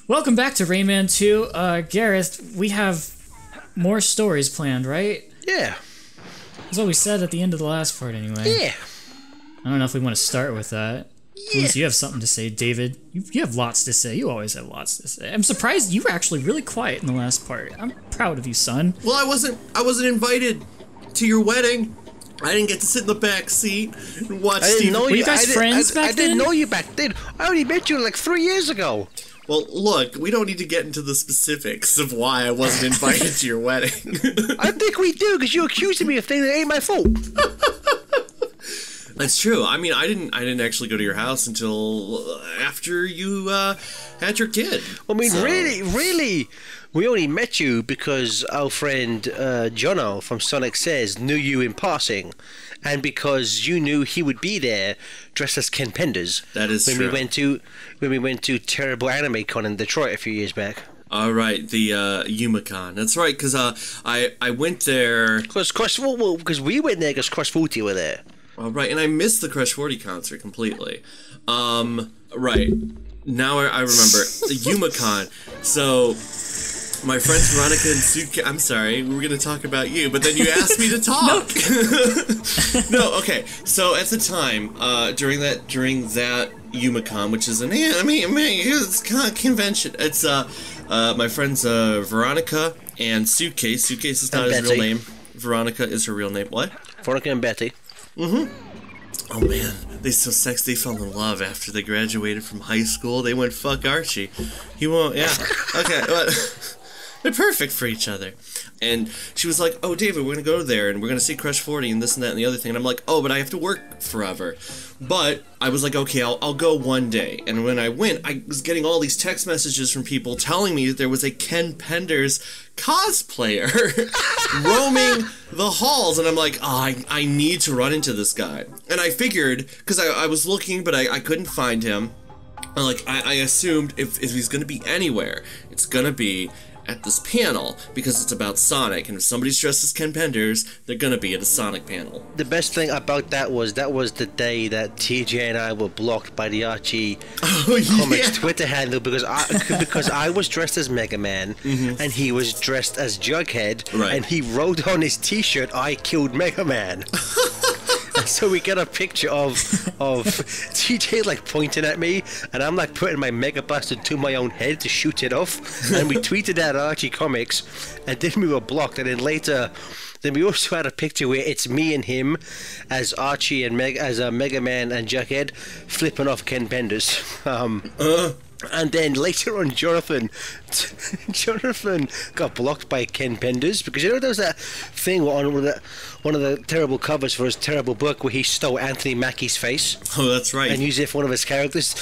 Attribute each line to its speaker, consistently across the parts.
Speaker 1: Welcome back to Rayman 2. Gareth, we have more stories planned, right?
Speaker 2: Yeah.
Speaker 1: That's what we said at the end of the last part, anyway.
Speaker 2: Yeah.
Speaker 1: I don't know if we want to start with that.
Speaker 2: Yeah.
Speaker 1: Unless you have something to say, David. You have lots to say. You always have lots to say. I'm surprised you were actually really quiet in the last part. I'm proud of you, son.
Speaker 3: Well, I wasn't invited to your wedding. I didn't get to sit in the back seat and watch Steve.
Speaker 1: Were you guys friends back then?
Speaker 2: I didn't know you back then. I only met you like 3 years ago.
Speaker 3: Well, look, we don't need to get into the specifics of why I wasn't invited to your wedding.
Speaker 2: I think we do, because you accused me of things that ain't my fault.
Speaker 3: That's true. I mean, I didn't actually go to your house until after you had your kid.
Speaker 2: I mean, really, we only met you because our friend Jono from Sonic Says knew you in passing, and because you knew he would be there dressed as Ken Penders.
Speaker 3: That is true.
Speaker 2: When we went to Terrible Anime Con in Detroit a few years back.
Speaker 3: All right, the YumaCon. That's right, because I went there.
Speaker 2: Because we went there because Crush 40 were there.
Speaker 3: All right, and I missed the Crush 40 concert completely. Right. Now I remember. The YumaCon. So, my friends Veronica and Suke... I'm sorry, we were going to talk about you, but then you asked me to talk. No, okay. So, at the time, during that YumaCon, which is an anime convention, it's my friends Veronica and Suitcase. Suitcase is not his real name. Veronica is her real name. What?
Speaker 2: Veronica and Betty.
Speaker 3: Mm-hmm. Oh man, they so sexy. They fell in love after they graduated from high school. They went, fuck Archie. He won't, yeah. Okay, they're perfect for each other. And she was like, oh, David, we're going to go there, and we're going to see Crush 40, and this and that and the other thing. And I'm like, oh, but I have to work forever. But I was like, okay, I'll go one day. And when I went, I was getting all these text messages from people telling me that there was a Ken Penders cosplayer roaming the halls. And I'm like, oh, I need to run into this guy. And I figured, because I was looking, but I couldn't find him. I assumed if he's going to be anywhere, it's going to be at this panel, because it's about Sonic, and if somebody's dressed as Ken Penders, they're gonna be at a Sonic panel.
Speaker 2: The best thing about that was the day that TJ and I were blocked by the Archie Comics Twitter handle because I was dressed as Mega Man, and he was dressed as Jughead, and he wrote on his t-shirt, I killed Mega Man. So we get a picture of TJ like pointing at me, and I'm like putting my Mega Blaster to my own head to shoot it off, and we tweeted that at Archie Comics, and then we were blocked. And then later, we also had a picture where it's me and him as Archie and Mega Man and Jughead flipping off Ken Penders. And then later on, Jonathan got blocked by Ken Penders because there was that thing on one of the terrible covers for his terrible book where he stole Anthony Mackie's face.
Speaker 3: Oh, that's right.
Speaker 2: And used it for one of his characters.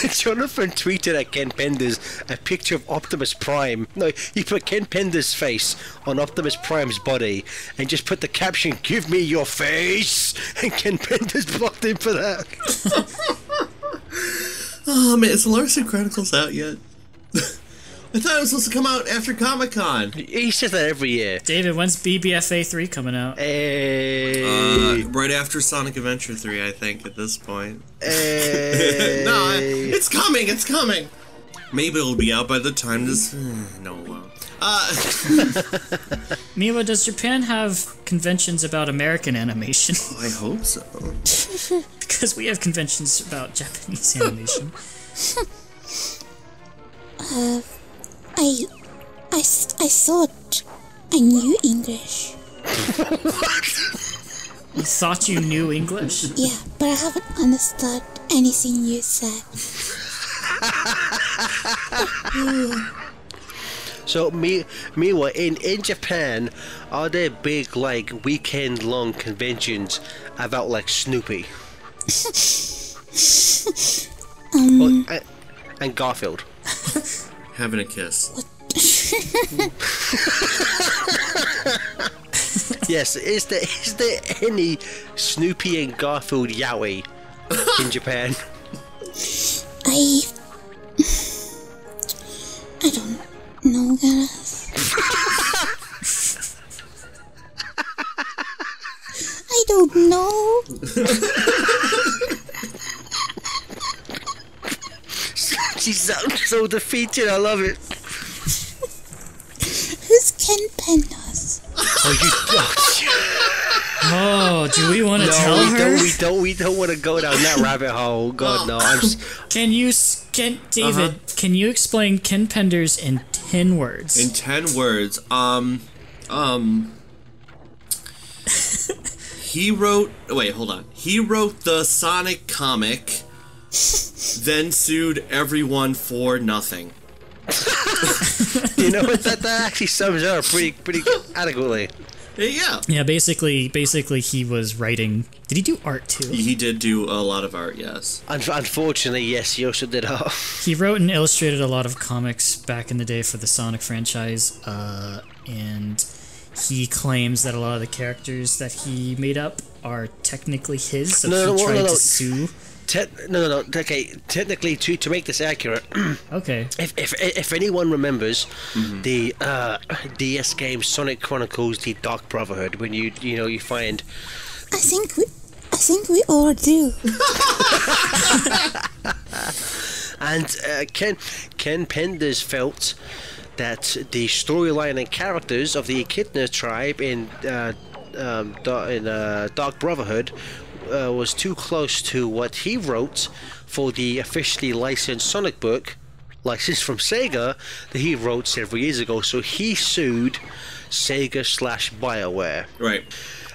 Speaker 2: Jonathan tweeted at Ken Penders a picture of Optimus Prime. No, he put Ken Penders' face on Optimus Prime's body and just put the caption, "Give me your face," and Ken Penders blocked him for that.
Speaker 3: Oh man, is the Larson Chronicles out yet? I thought it was supposed to come out after Comic-Con.
Speaker 2: He says that every year.
Speaker 1: David, when's BBFA 3 coming out?
Speaker 3: Right after Sonic Adventure 3, I think, at this point. No, it's coming, it's coming! Maybe it'll be out by the time this... No, it won't.
Speaker 1: Miwa, does Japan have conventions about American animation?
Speaker 3: I hope so.
Speaker 1: Because we have conventions about Japanese animation.
Speaker 4: I thought I knew English.
Speaker 1: You thought you knew English?
Speaker 4: Yeah, but I haven't understood anything you said.
Speaker 2: So, Miwa, in Japan, are there big, like, weekend-long conventions about, like, Snoopy? And Garfield.
Speaker 3: Having a kiss.
Speaker 2: Yes, is there any Snoopy and Garfield yaoi in Japan?
Speaker 4: I don't know, Gareth. I don't know.
Speaker 2: She sounds so defeated. I love it.
Speaker 4: Who's Ken Pendos?
Speaker 2: Oh, you
Speaker 1: Oh, do we want to
Speaker 2: no,
Speaker 1: tell her?
Speaker 2: we don't want to go down that rabbit hole. God, no.
Speaker 1: David, can you explain Ken Penders in 10 words?
Speaker 3: In 10 words, he wrote. Wait, hold on. He wrote the Sonic comic, then sued everyone for nothing.
Speaker 2: You know what? That actually sums it up pretty adequately.
Speaker 3: Yeah.
Speaker 1: Yeah, basically he was writing. Did he do art too?
Speaker 3: He did do a lot of art, yes.
Speaker 2: Unfortunately, yes, he also did art.
Speaker 1: He wrote and illustrated a lot of comics back in the day for the Sonic franchise, and he claims that a lot of the characters that he made up are technically his, so he tried to sue.
Speaker 2: No. Okay, technically, to make this accurate,
Speaker 1: okay.
Speaker 2: If anyone remembers the DS game Sonic Chronicles: The Dark Brotherhood, when you find.
Speaker 4: I think we all do.
Speaker 2: And Ken Penders felt that the storyline and characters of the Echidna tribe in Dark Brotherhood was too close to what he wrote for the officially licensed Sonic book, licensed from Sega, that he wrote several years ago. So he sued Sega/BioWare.
Speaker 3: Right.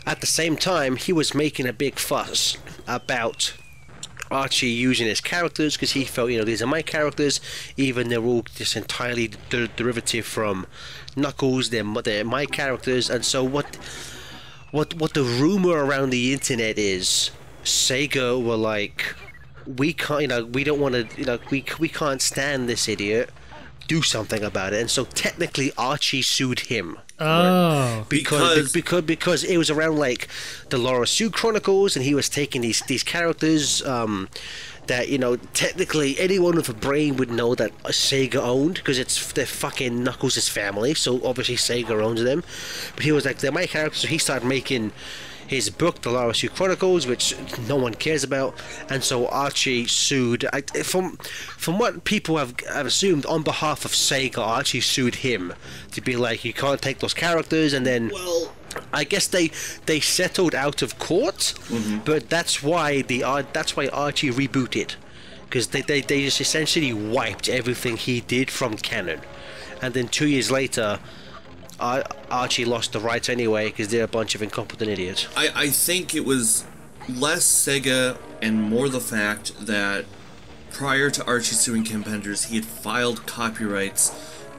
Speaker 2: At the same time, he was making a big fuss about Archie using his characters because he felt, these are my characters, even they're all just entirely derivative from Knuckles. They're my characters, and so what the rumor around the internet is, Sega were like, we can't, we don't want to, we can't stand this idiot. Do something about it, and so technically Archie sued him.
Speaker 1: Oh,
Speaker 2: because it was around like the Laura Sue Chronicles, and he was taking these characters that technically anyone with a brain would know that Sega owned, because they're fucking Knuckles' family, so obviously Sega owns them. But he was like, they're my characters, so he started making his book, The Laura Sue Chronicles, which no one cares about, and so Archie sued. From what people have assumed, on behalf of Sega, Archie sued him to be like, you can't take those characters, and then I guess they settled out of court, but that's why Archie rebooted, because they just essentially wiped everything he did from canon, and then 2 years later, Archie lost the rights anyway because they're a bunch of incompetent idiots.
Speaker 3: I think it was less Sega and more the fact that prior to Archie suing Ken Penders, he had filed copyrights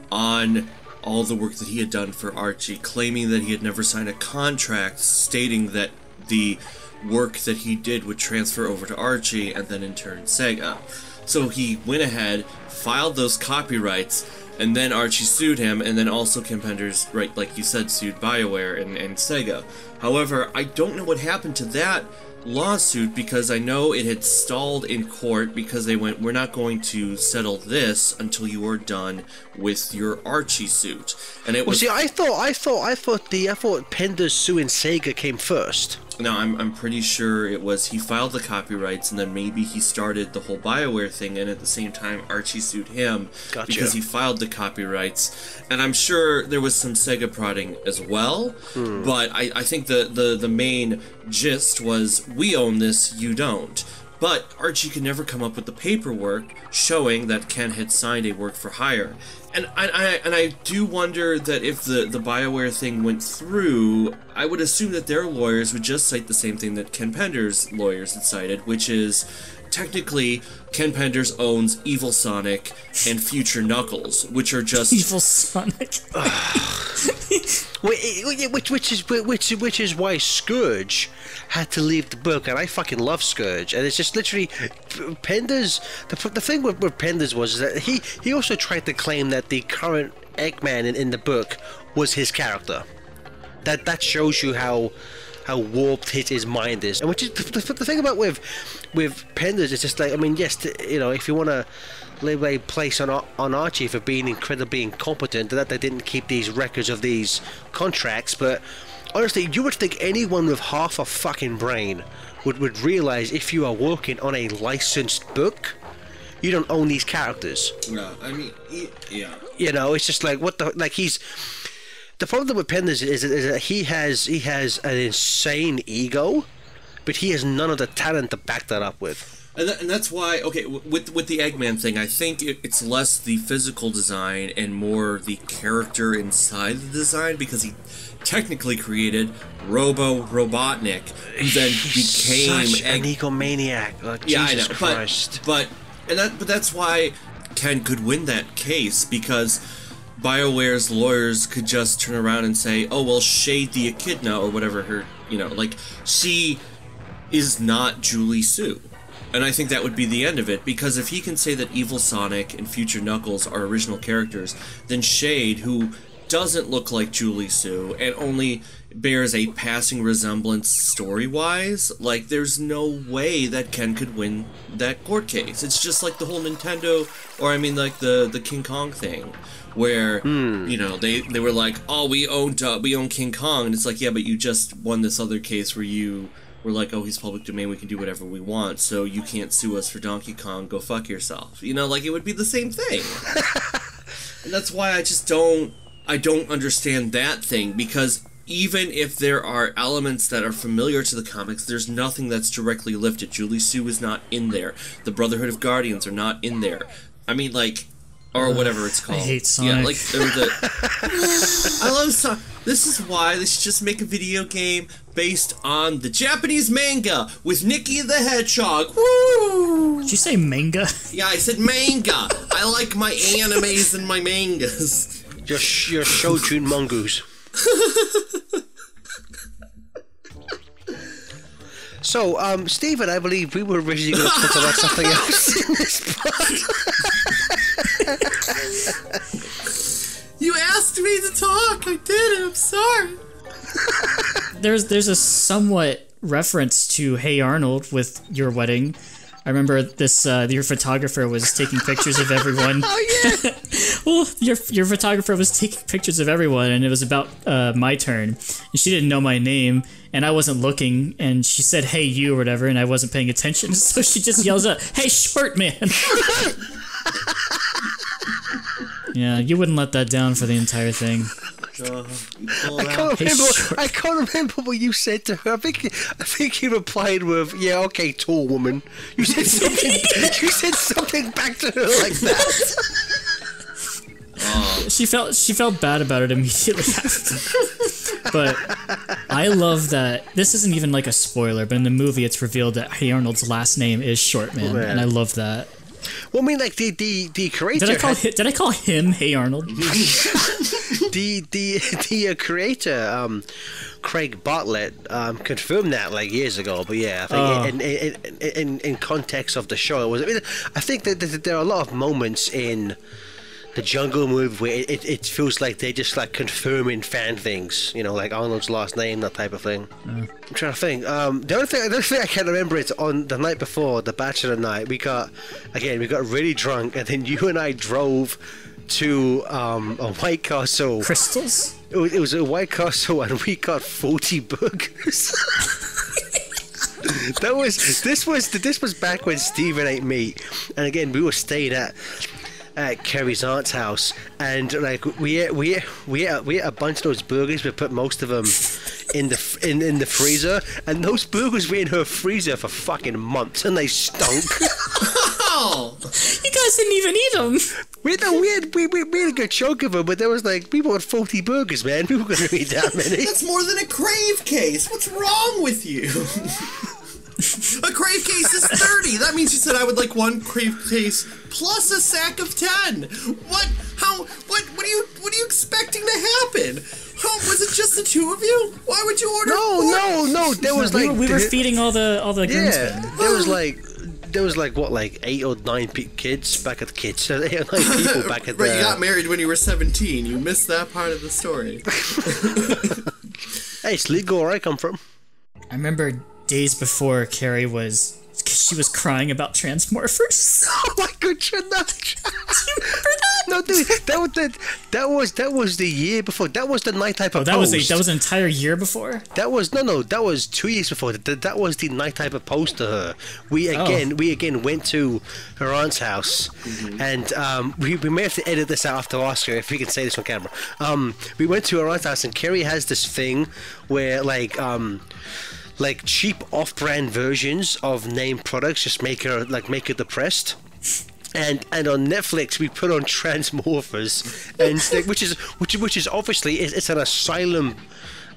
Speaker 3: on all the work that he had done for Archie, claiming that he had never signed a contract stating that the work that he did would transfer over to Archie and then in turn Sega. So he went ahead, filed those copyrights, and then Archie sued him, and then also Ken Penders, right, like you said, sued BioWare and Sega. However, I don't know what happened to that lawsuit, because I know it had stalled in court because they went, we're not going to settle this until you are done with your Archie suit. And it was.
Speaker 2: See, I thought Penders suing Sega came first.
Speaker 3: No, I'm pretty sure it was he filed the copyrights, and then maybe he started the whole BioWare thing, and at the same time Archie sued him because he filed the copyrights. And I'm sure there was some Sega prodding as well, but I think the main gist was, we own this, you don't. But Archie could never come up with the paperwork showing that Ken had signed a work for hire. And I do wonder that if the BioWare thing went through, I would assume that their lawyers would just cite the same thing that Ken Penders' lawyers had cited, which is, technically, Ken Penders owns Evil Sonic and Future Knuckles, which are just...
Speaker 1: Evil Sonic.
Speaker 2: Which is why Scourge had to leave the book, and I fucking love Scourge, and it's just literally Penders. The thing with Penders was that he also tried to claim that the current Eggman in the book was his character. That shows you how warped his mind is, and which is the thing about with Penders is just like, I mean, yes, if you want to lay place on Archie for being incredibly incompetent, that they didn't keep these records of these contracts, but honestly, you would think anyone with half a fucking brain would realize if you are working on a licensed book, you don't own these characters.
Speaker 3: No, I mean, yeah.
Speaker 2: You know, it's just like, what the, like, he's, the problem with Penn is that he has an insane ego, but he has none of the talent to back that up with.
Speaker 3: And that's why, okay, with the Eggman thing, I think it's less the physical design and more the character inside the design, because he technically created Robotnik, who then became
Speaker 2: such an egomaniac. Oh,
Speaker 3: yeah,
Speaker 2: Jesus
Speaker 3: I know,
Speaker 2: Christ.
Speaker 3: but that's why Ken could win that case, because BioWare's lawyers could just turn around and say, oh, well, Shade the Echidna, or whatever her, you know, like, she is not Julie Sue. And I think that would be the end of it, because if he can say that Evil Sonic and Future Knuckles are original characters, then Shade, who doesn't look like Julie Sue and only bears a passing resemblance story-wise, like, there's no way that Ken could win that court case. It's just like the whole Nintendo, or I mean, like, the King Kong thing, where, you know, they were like, oh, we own King Kong, and it's like, yeah, but you just won this other case where you were like, oh, he's public domain, we can do whatever we want, so you can't sue us for Donkey Kong, go fuck yourself. You know, like, it would be the same thing. And that's why I don't understand that thing, because even if there are elements that are familiar to the comics, there's nothing that's directly lifted. Julie Sue is not in there. The Brotherhood of Guardians are not in there. I mean, like, or whatever it's called.
Speaker 1: I hate Sonic.
Speaker 3: Yeah, like, I love Sonic. This is why they should just make a video game based on the Japanese manga with Nicky the Hedgehog. Woo!
Speaker 1: Did you say manga?
Speaker 3: Yeah, I said manga. I like my animes and my mangas.
Speaker 2: Your Shojun mongoose. So, Stephen, I believe we were originally going to talk about something else in this part.
Speaker 3: You asked me to talk. I did it. I'm sorry.
Speaker 1: There's a somewhat reference to Hey Arnold with your wedding. I remember this. Your photographer was taking pictures of everyone.
Speaker 2: Oh yeah.
Speaker 1: Well, your photographer was taking pictures of everyone, and it was about my turn. And she didn't know my name, and I wasn't looking. And she said, "Hey, you," or whatever, and I wasn't paying attention. So she just yells out, "Hey, short man!" Yeah, you wouldn't let that down for the entire thing.
Speaker 2: I can't remember what you said to her. I think you replied with, "Yeah, okay, tall woman." You said something. You said something back to her like that.
Speaker 1: She felt bad about it immediately after. But I love that this isn't even like a spoiler, but in the movie it's revealed that Hey Arnold's last name is Shortman, and I love that.
Speaker 2: Well, I mean, like the creator.
Speaker 1: Did I call him Hey Arnold?
Speaker 2: the creator, Craig Bartlett, confirmed that like years ago. But yeah, I think in context of the show, it was. I mean, I think that there are a lot of moments in the Jungle movie where it feels like they're just like confirming fan things, you know, like Arnold's last name, that type of thing. I'm trying to think. The other thing I can't remember is on the night before the Bachelor night, we got really drunk, and then you and I drove to a White Castle.
Speaker 1: Crystals?
Speaker 2: It was a White Castle, and we got 40 burgers. This was back when Steven ate meat, and again we were staying at Kerry's aunt's house, and like we ate a bunch of those burgers. We put most of them in the freezer, and those burgers were in her freezer for fucking months, and they stunk.
Speaker 3: Oh,
Speaker 1: you guys didn't even eat them.
Speaker 2: We had a good chunk of them, but there was like, we bought 40 burgers, man. We were going to eat that many.
Speaker 3: That's more than a Crave case. What's wrong with you? A Crave case is 30. That means you said I would like one Crave case plus a sack of 10. What? How? What are you expecting to happen? Was it just the two of you? Why would you order?
Speaker 2: No. There was like
Speaker 1: we were feeding all the
Speaker 2: groomsmen. There was like 8 or 9 kids back at the kids. So 8 or 9 people back at the.
Speaker 3: Right, you got married when you were 17. You missed that part of the story.
Speaker 2: Hey, it's legal where I come from.
Speaker 1: I remember days before Carrie because she was crying about Transmorphers.
Speaker 2: Oh my goodness! No, dude, that was the year before. That was the night I proposed.
Speaker 1: That was an entire year before.
Speaker 2: That was that was 2 years before. That was the night I proposed to her. We again went to her aunt's house, and we may have to edit this out after Oscar if we can say this on camera. We went to her aunt's house, and Carrie has this thing where like cheap off-brand versions of named products just make her depressed. And on Netflix we put on Transmorphers, and which is obviously it's an Asylum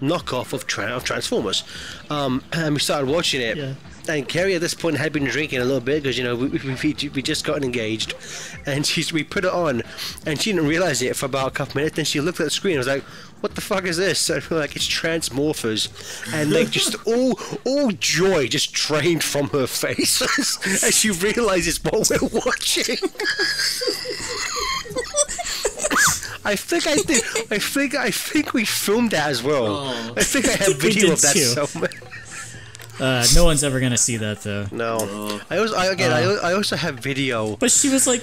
Speaker 2: knockoff of Transformers, and we started watching it. Yeah. And Carrie at this point had been drinking a little bit because we just gotten engaged, and we put it on, and she didn't realize it for about a couple minutes. Then she looked at the screen and was like, "What the fuck is this?" And we're like, "It's Transmorphers," and like just all joy just drained from her face as she realizes what we're watching. I think I did. I think we filmed that as well. Oh. I think I have video of that somewhere.
Speaker 1: No one's ever gonna see that though.
Speaker 2: No. I also have video.
Speaker 1: But she was like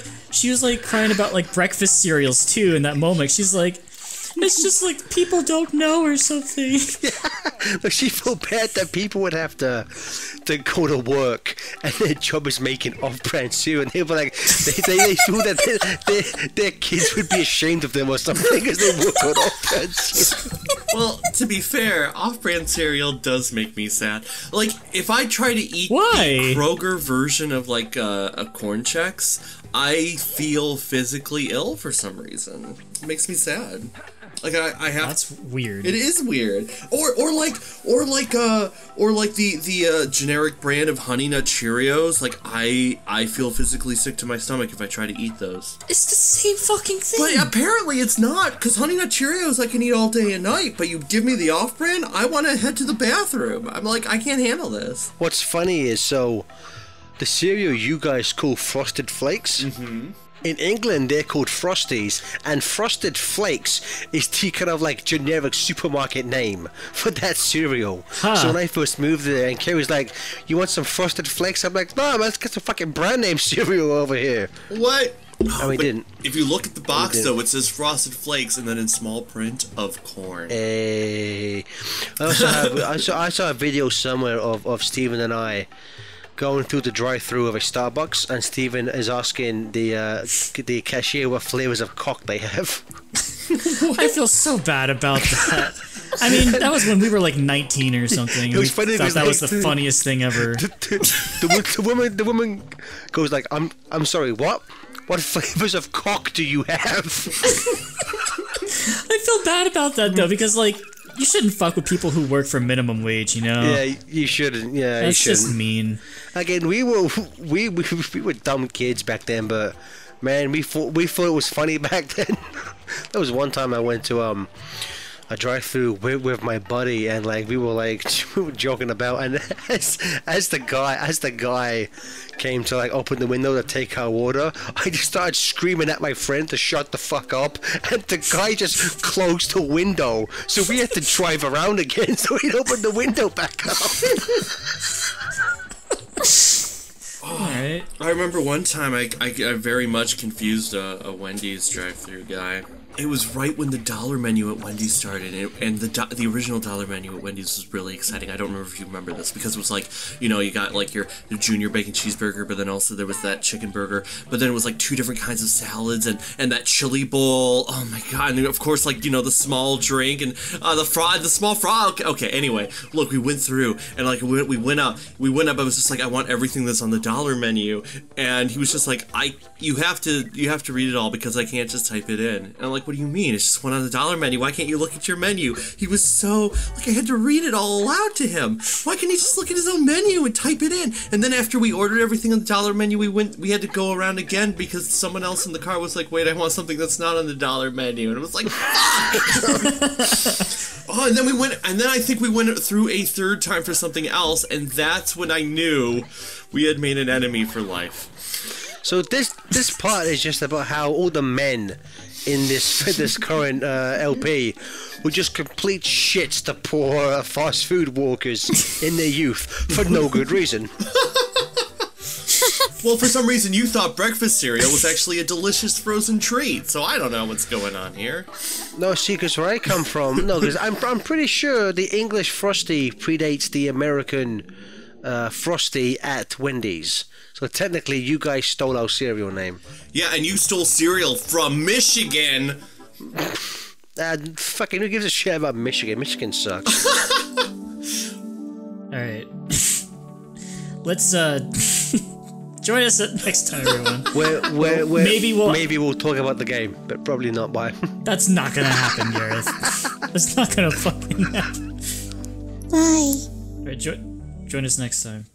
Speaker 1: crying about like breakfast cereals too in that moment. She's like, it's just like people don't know or something.
Speaker 2: Yeah. Like she felt bad that people would have to go to work and their job is making off-brand cereal, and they were like, they feel that their kids would be ashamed of them or something because they work on off-brand cereal.
Speaker 3: Well, to be fair, off-brand cereal does make me sad. Like, if I try to eat
Speaker 1: the
Speaker 3: Kroger version of like a Corn Chex, I feel physically ill for some reason. It makes me sad. Like I have.
Speaker 1: That's weird.
Speaker 3: It is weird. Or like the generic brand of Honey Nut Cheerios. Like I feel physically sick to my stomach if I try to eat those.
Speaker 1: It's the same fucking thing.
Speaker 3: But apparently it's not, because Honey Nut Cheerios I can eat all day and night. But you give me the off-brand, I want to head to the bathroom. I'm like, I can't handle this.
Speaker 2: What's funny is the cereal you guys call Frosted Flakes.
Speaker 3: Mm-hmm.
Speaker 2: In England, they're called Frosties, and Frosted Flakes is the kind of like generic supermarket name for that cereal. Huh. So when I first moved there, and Carrie's like, "You want some Frosted Flakes?" I'm like, "No, let's get some fucking brand name cereal over here."
Speaker 3: What?
Speaker 2: And we didn't.
Speaker 3: If you look at the box, though, it says Frosted Flakes, and then in small print, of corn.
Speaker 2: I saw a video somewhere of Stephen and I going through the drive-thru of a Starbucks, and Steven is asking the cashier what flavors of cock they have.
Speaker 1: I feel so bad about that. I mean, that was when we were like 19 or something.
Speaker 2: It was funny.
Speaker 1: That was the funniest thing ever.
Speaker 2: The woman goes like, "I'm sorry, what? What flavors of cock do you have?"
Speaker 1: I feel bad about that though, because like, you shouldn't fuck with people who work for minimum wage, you know?
Speaker 2: Yeah, you shouldn't. Yeah,
Speaker 1: that's
Speaker 2: you shouldn't.
Speaker 1: Just mean.
Speaker 2: Again, we were dumb kids back then, but man, we thought it was funny back then. There was one time I went to a drive-through with my buddy, and like we were joking about, and as the guy came to like open the window to take our order, I just started screaming at my friend to shut the fuck up, and the guy just closed the window, so we had to drive around again so he'd open the window back up.
Speaker 1: Alright.
Speaker 3: I remember one time I very much confused a Wendy's drive-thru guy. It was right when the dollar menu at Wendy's started, and the original dollar menu at Wendy's was really exciting. I don't remember if you remember this, because it was like, you got like your junior bacon cheeseburger, but then also there was that chicken burger, but then it was like 2 different kinds of salads, and that chili bowl. Oh my god! And of course, like, the small drink and the small frog. Okay, anyway, look, we went through, and like we went up. I was just like, I want everything that's on the dollar menu, and he was just like, you have to read it all because I can't just type it in. And I'm like, what do you mean? It's just one on the dollar menu. Why can't you look at your menu? He was so, like, I had to read it all aloud to him. Why can't he just look at his own menu and type it in? And then after we ordered everything on the dollar menu, we had to go around again because someone else in the car was like, wait, I want something that's not on the dollar menu. And it was like, fuck! And then I think we went through a third time for something else, and that's when I knew we had made an enemy for life.
Speaker 2: So this part is just about how all the men in this current LP were just complete shits to poor fast food workers in their youth for no good reason.
Speaker 3: Well, for some reason you thought breakfast cereal was actually a delicious frozen treat, so I don't know what's going on here.
Speaker 2: No, see, because where I come from, no, because I'm pretty sure the English Frosty predates the American Frosty at Wendy's. So technically, you guys stole our cereal name.
Speaker 3: Yeah, and you stole cereal from Michigan.
Speaker 2: Fucking who gives a shit about Michigan? Michigan sucks.
Speaker 1: All right. Let's join us next time, everyone.
Speaker 2: Maybe we'll talk about the game, but probably not. Bye.
Speaker 1: That's not gonna happen, Gareth. That's not gonna fucking happen.
Speaker 4: Bye.
Speaker 1: All right, join us next time.